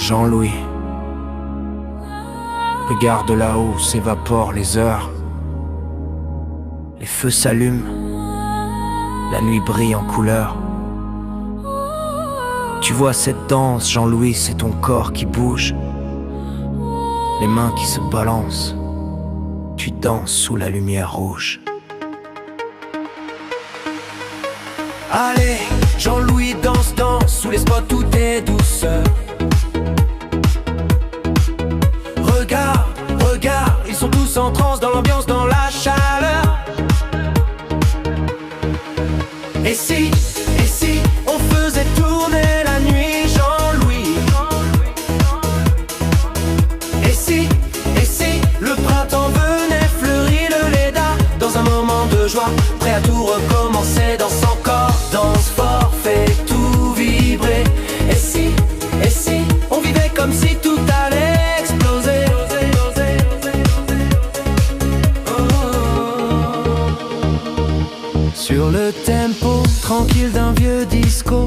Jean-Louis. Regarde là-haut, s'évaporent les heures. Les feux s'allument, la nuit brille en couleur. Tu vois cette danse, Jean-Louis, c'est ton corps qui bouge, les mains qui se balancent. Tu danses sous la lumière rouge. Allez, Jean-Louis danse, danse, sous les spots tout est douceur. Regarde, regarde, ils sont tous en transe dans l'ambiance, dans la chaleur. Et si on faisait tourner la nuit, Jean-Louis? Et si le printemps venait fleurir le Léda? Dans un moment de joie, prêt à tout recommencer, danse encore, danse fort, fait tout vibrer. Et si on vivait comme si tout allait exploser? Sur le tempo tranquille d'un vieux disco,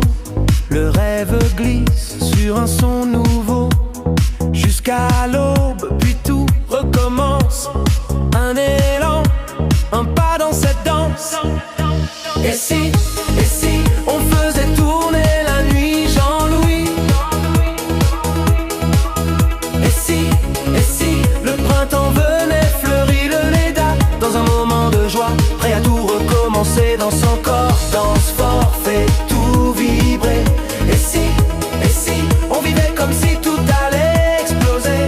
le rêve glisse sur un son nouveau. Jusqu'à l'aube, puis tout recommence. Un élan, un pas dans cette danse. Et si on faisait tourner la nuit, Jean-Louis? Et si le printemps venait fleurir le Léda? Dans un moment de joie, prêt à tout recommencer, danse encore, danse fort, fait tout vibrer. Et si on vivait comme si tout allait exploser?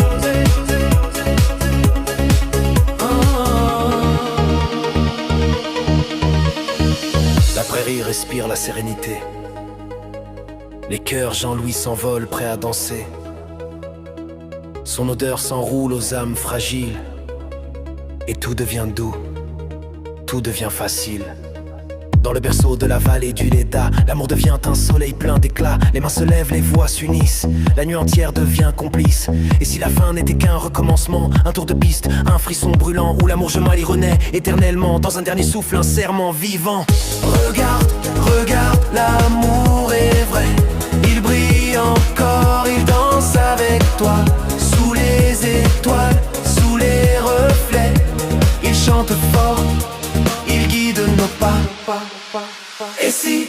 La prairie respire la sérénité. Les cœurs, Jean-Louis s'envolent, prêts à danser. Son odeur s'enroule aux âmes fragiles. Et tout devient doux, tout devient facile. Dans le berceau de la vallée du Léda, l'amour devient un soleil plein d'éclat. Les mains se lèvent, les voix s'unissent, la nuit entière devient complice. Et si la fin n'était qu'un recommencement, un tour de piste, un frisson brûlant, où l'amour gemal y renaît éternellement, dans un dernier souffle, un serment vivant. Regarde, l'amour est vrai. Il brille encore, il danse avec toi. Sous les étoiles, sous les reflets, il chante fort, il guide nos pas. Et si